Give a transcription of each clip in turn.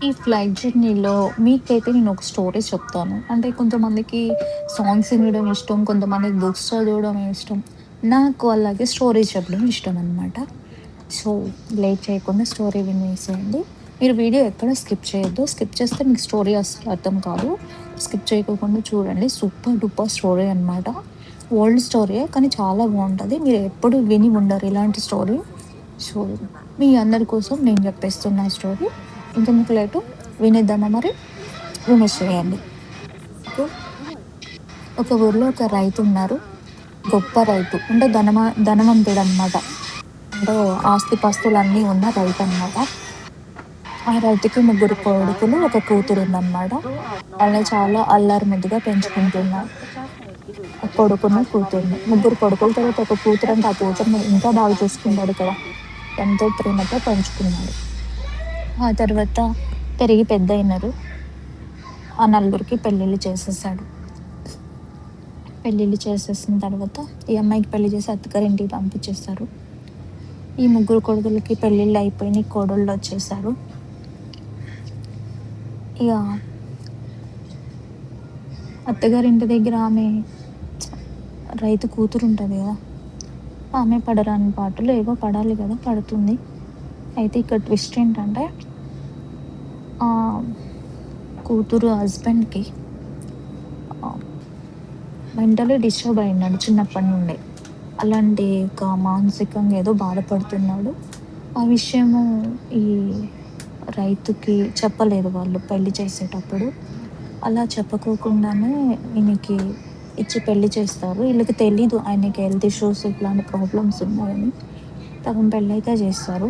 ఈ ఫ్లైట్ జర్నీలో మీకైతే నేను ఒక స్టోరీ చెప్తాను. అంటే కొంతమందికి సాంగ్స్ వినడం ఇష్టం, కొంతమందికి బుక్స్ చదవడం ఇష్టం. నాకు అలాగే స్టోరీ చెప్పడం ఇష్టమనమాట. సో, లేట్ చేయకుండా స్టోరీ వినేసేయండి. మీరు వీడియో ఎక్కడ స్కిప్ చేయొద్దు. స్కిప్ చేస్తే మీకు స్టోరీ అస్సలు అర్థం కాదు. స్కిప్ చేయకోకుండా చూడండి. సూపర్ డూపర్ స్టోరీ అనమాట. ఓల్డ్ స్టోరీయే కానీ చాలా బావుంటది. మీరు ఎప్పుడు విని ఉండరు ఇలాంటి స్టోరీ. సో, మీ అందరి కోసం నేను చెప్పేస్తున్నా స్టోరీ. ఇంకెందుకు లేటు వినేద్దామా మరి? వినేసేయండి. ఓకే. ఒక ఊర్లో ఒక రైతున్నారు. గొప్ప రైతు. అంటే ధనవంతుడనమాట. అంటే ఆస్తిపాస్తులన్నీ ఉన్న రైతనమాట. ఆ రైతుకి ముగ్గురు కొడుకులు, ఒక కూతురుందనమాట. వాళ్ళని చాలా అల్లారు ముద్దుగా పెంచుకుంటున్నాడు. ఆ కొడుకుని, కూతుర్ని. ముగ్గురు కొడుకుల తర్వాత ఒక కూతురంటే ఆ కూతురిని ఇంకా బాగా చూసుకుంటాడు కదా! ఎంతో ప్రేమతో పెంచుకున్నాడు. ఆ తర్వాత పెరిగి పెద్దయినారు. ఆ నలుగురికి పెళ్ళిళ్ళు చేసేసాడు. పెళ్ళిళ్ళు చేసేసిన తర్వాత ఈ అమ్మాయికి పెళ్లి చేసి అత్తగారింటికి పంపించేస్తారు. ఈ ముగ్గురు కొడుకులకి పెళ్ళిళ్ళు అయిపోయినాయి. కోడళ్ళొచ్చేసారు. ఇగ అత్తగారింటి దగ్గర ఆమె రైతు కూతురుంటది గదా! ఆమె పడరాని పాటలు ఏవో పడాలి గదా! పడుతుంది. అయితే ఇక్కడ ట్విస్ట్ ఏంటంటే ఆహ్, కూతురు హస్బెండ్‌కి ఆహ్, మెంటల్లీ డిస్టర్బ్ అయ్యున్నాడు చిన్నప్పటి నుండే. అలాంటి ఒక మానసికంగా ఏదో బాధపడుతున్నాడు. ఆ విషయము ఈ రైతుకి చెప్పలేదు వాళ్ళు పెళ్లి చేసేటప్పుడు. అలా చెప్పుకోకుండానే ఈమెకి ఇచ్చి పెళ్లి చేస్తారు. ఈళ్ళకి తెలీదు ఆయనకి హెల్త్ ఇష్యూస్ ఇట్లాంటి ప్రాబ్లమ్స్ ఉన్నాయని. సగం పెళ్ళైతే చేస్తారు.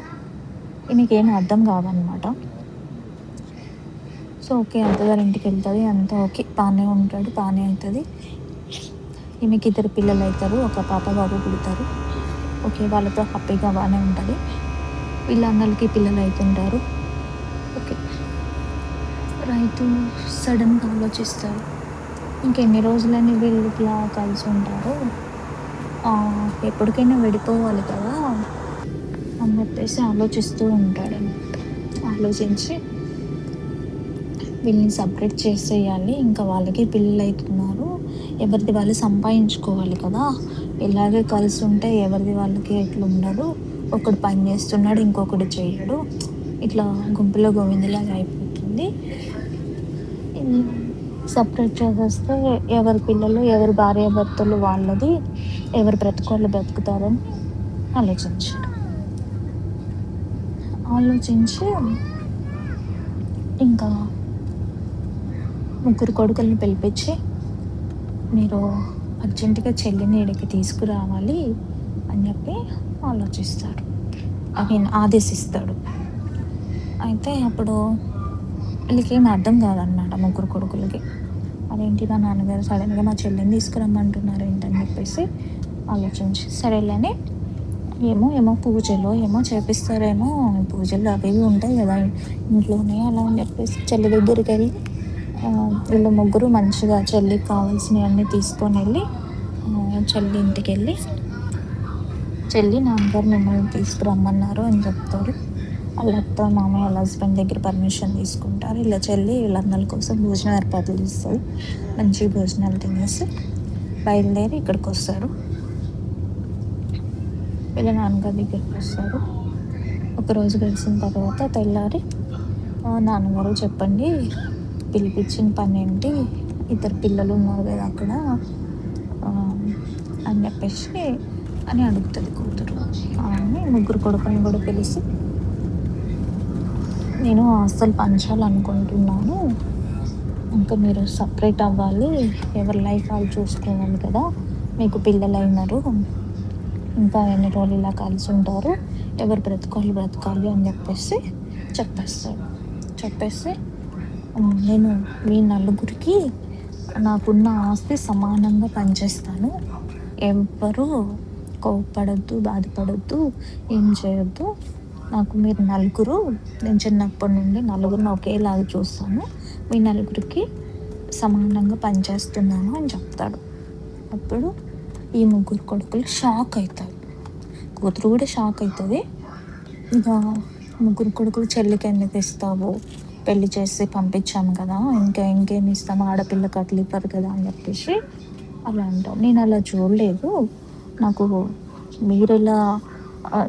ఈమెకేమి అర్థం కాదనమాట. So, okay. అత్తగారింటికెళ్తది. అంతా ఓకే. బానే ఉంటాడు. బానే అయితది. ఈమెకి ఇద్దరు పిల్లలైతారు. ఒక పాప, బాబు పుడతారు. ఓకే. వాళ్ళతో హ్యాపీగా బానే ఉంటది. వీళ్ళ అన్నలకి పిల్లలైతుంటారు. ఓకే. రైతు సడెన్‌గా ఆలోచిస్తాడు. ఇంకెన్ని రోజులని వీళ్ళు ఇట్లా కలిసుంటారు. ఎప్పటికైనా విడిపోవాలి కదా! అని చెప్పేసి ఆలోచిస్తూ ఉంటాడనమాట. ఆలోచించి వీళ్ళని సెపరేట్ చేసేయాలి. ఇంకా వాళ్ళకి పిల్లలైతున్నారు. ఎవరిది వాళ్ళు సంపాదించుకోవాలి కదా! ఇలాగే కలిసుంటే ఎవరిది వాళ్ళకి ఇట్లుండదు. ఒకడు పని చేస్తున్నాడు, ఇంకొకడు చెయ్యడు. ఇట్లా గుంపులో గోవిందలాగా అయిపోతుంది. హ్మ్. సెపరేట్ చేసేస్తే ఎవరి పిల్లలు, ఎవరి భార్యాభర్తలు వాళ్ళది. ఎవరి బ్రతుకోళ్ళు బ్రతుకుతారని ఆలోచించాడు. ఆలోచించి ఇంకా ముగ్గురు కొడుకుల్ని పిలిపించి, మీరు అర్జెంట్‌గా చెల్లిని ఈడకి తీసుకురావాలి అని చెప్పి ఆలోచిస్తాడు. ఆదేశిస్తాడు. అయితే అప్పుడు వీళ్ళకేమి అర్థం కాదనమాట ముగ్గురు కొడుకులకి. అదేంటి మా నాన్నగారు సడెన్‌గా మా చెల్లిని తీసుకురమ్మంటున్నారేంటని చెప్పేసి ఆలోచించి, సరేలే అని ఏమో పూజలో ఏమో చేపిస్తారేమో, పూజలు అవి ఇవి ఉంటాయి కదా ఇంట్లోనే, అలా అని చెప్పేసి చెల్లి దగ్గరికెళ్ళి వీళ్ళు ముగ్గురు మంచిగా చెల్లికి కావాల్సినవన్నీ తీసుకొనెళ్ళి చెల్లి ఇంటికెళ్ళి, చెల్లి నాన్నగారు మిమ్మల్ని తీసుకురమ్మన్నారు అని చెప్తారు. వాళ్ళ అత్త, మామయ్య, వాళ్ళ హస్బెండ్ దగ్గర పర్మిషన్ తీసుకుంటారు. ఇలా చెల్లి వీళ్ళ అన్నల కోసం భోజనం ఏర్పాట్లు చేస్తది. మంచి భోజనాలు తినేసి బయలుదేరి ఇక్కడికొస్తారు. వీళ్ళ నాన్నగారి దగ్గరికొస్తారు. ఒకరోజు గడిచిన తర్వాత తెల్లారి నాన్నగారు చెప్పండి పిలిపించిన పనేంటి? ఇద్దరు పిల్లలున్నారు గదా అక్కడ అని చెప్పేసి అని అడుగుతది కూతురు. అని ముగ్గురు కొడుకుల్ని కూడా పిలిసి, నేను ఆస్తులు పంచాలనుకుంటున్నాను. ఇంకా మీరు సెపరేట్ అవ్వాలి. ఎవరి లైఫ్ వాళ్ళు చూసుకోవాలి కదా! మీకు పిల్లలైనరు. ఇంకా ఎన్ని రోజులు ఇలా కలిసుంటారు. ఎవరు బ్రతుకోళ్ళు బ్రతకాలి అని చెప్పేసి చెప్పేస్తాడు. చెప్పేసి నేను మీ నలుగురికి నాకున్న ఆస్తి సమానంగా పంచేస్తాను. ఎవ్వరు కోప్పడొద్దు, బాధపడొద్దు, ఏం చేయొద్దు. నాకు మీరు నలుగురు, నేను చిన్నప్పటి నుండి నలుగురిని ఒకేలాగా చూస్తాను. మీ నలుగురికి సమానంగా పంచేస్తున్నాను అని చెప్తాడు. అప్పుడు ఈ ముగ్గురు కొడుకులు షాక్ అవుతారు. కూతురు కూడా షాక్ అవుతుంది. ఇక ముగ్గురు కొడుకులు చెల్లికి ఎందుకు ఇస్తావు? పెళ్లి చేసి పంపించాము కదా! ఇంకేమి ఇస్తాం ఆడపిల్లకి అట్లా ఇవ్వరు కదా! అని చెప్పేసి అలా అంటావు. నేను అలా చూడలేదు. నాకు మీరెలా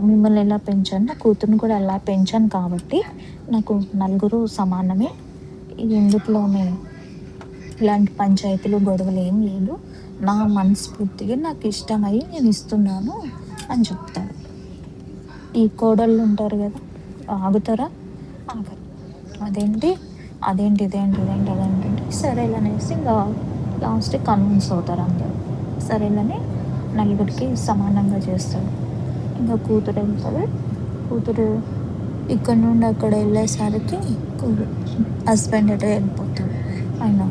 మిమ్మల్ని ఎలా పెంచానో నా కూతురిని కూడా అలా పెంచాను కాబట్టి నాకు నలుగురు సమానమే. ఎందులోని ఇలాంటి పంచాయతీలు, గొడవలు ఏం లేదు. నా మనస్ఫూర్తిగా నాకిష్టమయ్యి నేనిస్తున్నాను అని చెప్తాడు. ఈ కోడళ్ళుంటారు గదా! ఆగుతారా? ఆగరు. అదేంటి? ఇదేంటి అదంటుంటే సరేలే అనేసి ఇంగా లాస్ట్‌కి కన్విన్స్ అవుతారు అందరూ. సరేలని నలుగురికి సమానంగా చేస్తాడు. ఇంక కూతురెళ్తది. కూతురు ఇక్కడి నుండి అక్కడ ఎళ్ళేసరికి కు హస్బెండ్ ఎటో ఎళ్ళిపోతాడు. ఆయన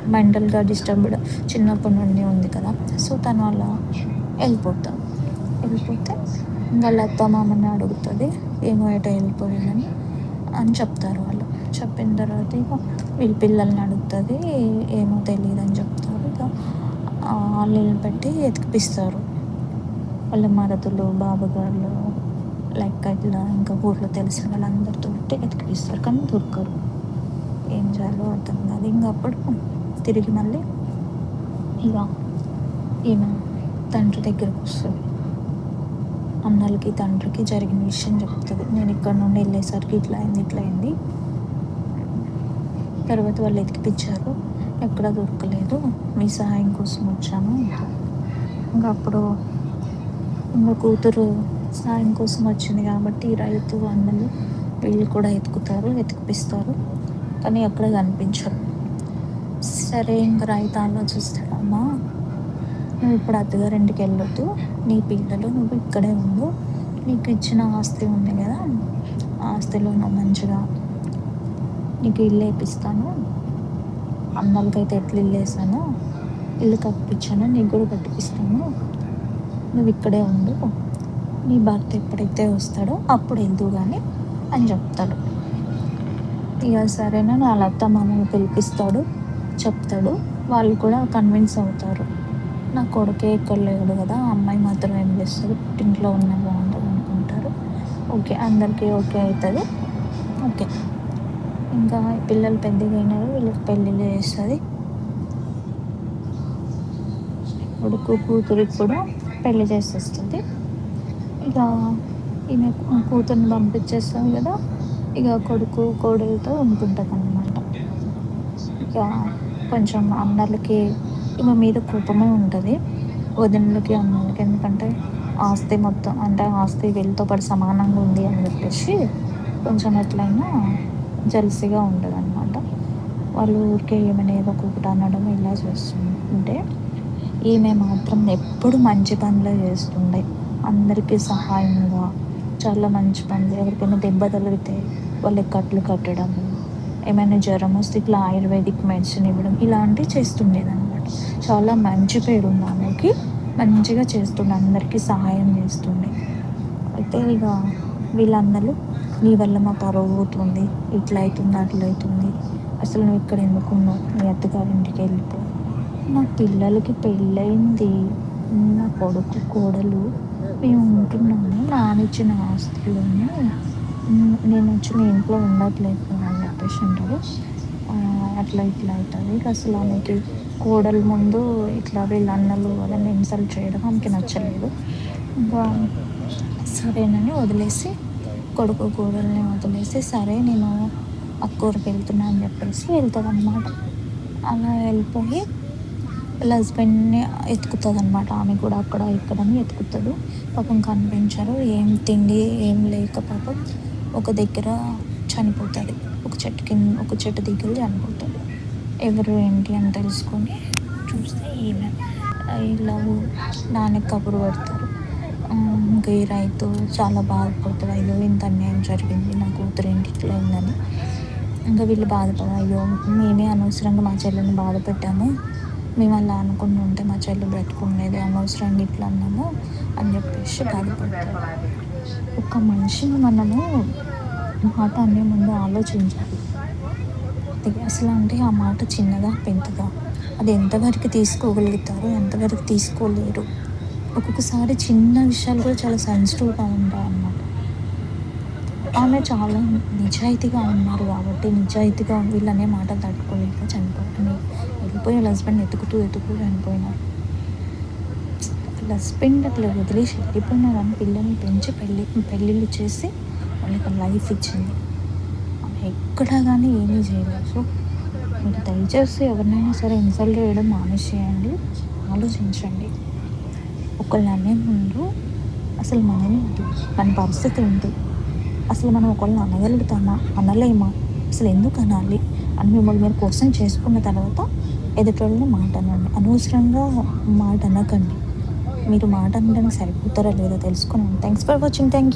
మెంటల్‌గా డిస్టర్బ్‌డ్ చిన్నప్పటి నుండి ఉంది కదా! సో, తను అలా ఎళ్ళిపోతాడు. ఎళ్ళిపోతే వాళ్ళ అత్తమామని అడుగుతది. ఏమో ఎటో ఎళ్ళిపోయాడని అని చెప్తారు వాళ్ళు. చెప్పిన తర్వాత ఇక వీళ్ళ పిల్లల్ని అడుగుతది. ఏమో తెలీదని చెప్తారు. ఇక ఆళ్ళీళ్ళని పెట్టి ఎతికిపిస్తారు. వాళ్ళ మరదలు, బావగార్లు లైక్ ఇట్లా ఇంకా ఊర్లో తెలిసిన వాళ్ళందరితోటి ఎతికిపిస్తారు. కానీ దొరకరు. ఏం చేయాలో అర్థం కాదు. ఇంక అప్పుడు తిరిగి మళ్ళీ ఇక ఈమె తండ్రి దగ్గరకొస్తది. అన్నలకి, తండ్రికి జరిగిన విషయం చెప్తది. నేను ఇక్కడి నుండి వెళ్ళేసరికి ఇట్లా అయింది. తర్వాత వాళ్ళు ఎతికిపిచ్చారు. ఎక్కడ దొరకలేదు. మీ సహాయం కోసం వచ్చాను. ఇంక అప్పుడు ఇంక కూతురు సహాయం కోసం వచ్చింది కాబట్టి రైతు అన్నలు వీళ్ళు కూడా ఎతికిపిస్తారు. కానీ ఎక్కడ కనిపించరు. సరే ఇంక రైతు ఆలోచిస్తాడు. అమ్మా నువ్వు ఇప్పుడు అత్తగారింటికి వెళ్ళొద్దు. నీ పిల్లలు నువ్వు ఇక్కడే ఉండు. నీకు ఇచ్చిన ఆస్తి ఉంది కదా! ఆ ఆస్తిలో నువ్వు మంచిగా నీకు ఇల్లు వేపిస్తాను. అన్నలకైతే ఎట్లా ఇల్లు వేసానో ఇల్లు కట్టిపించానో నీకు కూడా కట్టిపిస్తాను. నువ్వు ఇక్కడే ఉండు. నీ భర్త ఎప్పుడైతే వస్తాడో అప్పుడు వెళ్దువు కానీ అని చెప్తాడు. ఇక సరేనని వాళ్ళ అత్తమామని పిలిపిస్తాడు. చెప్తాడు. వాళ్ళు కూడా కన్విన్స్ అవుతారు. నా కొడుకే ఇక్కడ లేడు కదా! అమ్మాయి మాత్రం ఏం చేస్తుంది? పుట్టింట్లో ఉన్న బాగుంటుంది అనుకుంటారు. ఓకే. అందరికీ ఓకే అవుతుంది. ఓకే. ఇంకా పిల్లలు పెద్దగా అయినారు. వీళ్ళకి పెళ్ళిళ్ళు చేస్తుంది. కొడుకు కూతురికి కూడా పెళ్లి చేసేస్తుంది. ఇక ఈమె కూతుర్ని పంపించేస్తుంది కదా! ఇక కొడుకు కోడలతో ఉంటుంటుంది అన్నమాట. ఇక కొంచెం అన్నలకి ఈమె మీద కోపమే ఉంటుంది. వదినలకి, అన్నలకి. ఎందుకంటే ఆస్తి మొత్తం అంటే ఆస్తి వీళ్ళతో పాటు సమానంగా ఉంది అని చెప్పేసి కొంచెం ఎట్లయినా జెలసీగా ఉంటదనమాట. వాళ్ళు ఊరికే ఈమెని ఏదో ఒకటి అనడం ఇలా చేస్తుంటే ఈమె మాత్రం ఎప్పుడు మంచి పనులే చేస్తుండే. అందరికీ సహాయంగా చాలా మంచి పనులు. ఎవరికైనా దెబ్బ తగిలితే వాళ్ళకి కట్లు కట్టడము, ఏమైనా జ్వరం వస్తే ఇట్లా ఆయుర్వేదిక్ మెడిసిన్ ఇవ్వడం ఇలాంటివి చేస్తుండేదనమాట. చాలా మంచి పేరుంది ఆమెకి. మంచిగా చేస్తుండే. అందరికీ సహాయం చేస్తుండే. అయితే ఇక వీళ్ళందరూ నీ వల్ల మా పరువు పోతుంది. ఇట్లా అవుతుంది, అట్లా అవుతుంది. అసలు నువ్వు ఇక్కడ ఎందుకున్నావు? మీ అత్తగారింటికి వెళ్ళిపో. నా పిల్లలకి పెళ్ళయింది. నా కొడుకు, కోడలు మేము ఉంటున్నాము. నానిచ్చిన ఆస్తిలోనే నేను వచ్చి మీ ఇంట్లో ఉండట్లేదు అని చెప్పేసి అంటారు. అట్లా ఇట్లా అవుతుంది. ఇక అసలు ఆమెకి కోడలు ముందు ఇట్లా వీళ్ళ అన్నలు వాళ్ళని ఇన్సల్ట్ చేయడం ఆమెకి నచ్చలేదు. ఇంకా సరేనని వదిలేసి కొడుకు కోడల్ని వదిలేసి సరే నేను అక్కూరికి వెళ్తున్నా అని చెప్పేసి వెళ్తుందన్నమాట. అలా వెళ్ళిపోయి వాళ్ళ హస్బెండ్ని ఎతుకుతుందనమాట. ఆమె కూడా అక్కడ ఇక్కడని ఎతుకుతుంది. పాపం కనిపించరు. ఏం తిండి ఏం లేక పాపం ఒక దగ్గర చనిపోతుంది. ఒక చెట్టు దగ్గర చనిపోతుంది. ఎవరు ఏంటి అని తెలుసుకొని చూస్తే ఈమె ఇలా నాన్నకి కబురు పెడతారు. ఇంకా ఈ రైతు చాలా బాధపడతాడు. అయ్యో ఇంత అన్యాయం జరిగింది, నా కూతురు ఏంటి ఇట్లా అయిందని. ఇంకా వీళ్ళు బాధపడ అయ్యో మేమే అనవసరంగా మా చెల్లెని బాధ పెట్టాము. మేము అలా అనుకుని ఉంటే మా చెల్లి బ్రతుకుండేది. అనవసరంగా ఇట్లా అన్నాము అని చెప్పేసి బాధపడతారు. ఒక మనిషిని మనము మాట అనే ముందు ఆలోచించాలి. అసలు అంటే ఆ మాట చిన్నదా, పెద్దదా, అది ఎంతవరకు తీసుకోగలుగుతారో, ఎంతవరకు తీసుకోలేరు. ఒక్కొక్కసారి చిన్న విషయాలు కూడా చాలా సెన్సిటివ్‌గా ఉంటాయన్నమాట. ఆమె చాలా నిజాయితీగా ఉన్నారు గాబట్టి, నిజాయితీగా వీళ్ళనే మాటలు తట్టుకోలేక వెళ్ళిపోయి వాళ్ళ హస్బెండ్‌ని ఎతుకుతూ చనిపోయినారు. వాళ్ళ హస్బెండ్ అట్లా వదిలేసి వెళ్ళిపోయినా గానీ పిల్లల్ని పెంచి పెళ్ళిళ్ళు చేసి వాళ్ళకి లైఫ్ ఇచ్చింది. ఆమె ఎక్కడ గానీ ఏమీ జేయలేదు. సో, మీరు దయచేసి ఎవరినైనా సరే ఇన్సల్ట్ చేయడం మానేసేయండి. ఆలోచించండి. ఒకళ్ళని అనే ముందు అసలు మన పరిస్థితి ఏంటి? అసలు మనం ఒకళ్ళని అనగలుగుతామా? అనలేమా? అసలెందుకు అనాలి? అని మిమ్మల్ని మీరు క్వెషన్ చేసుకున్న తర్వాత ఎదుటోళ్ళని మాట అనండి. అనవసరంగా మాట అనకండి. మీరు మాట అనడానికి సరిపోతారా లేదా తెలుసుకోనండి. Thanks for watching. Thank you.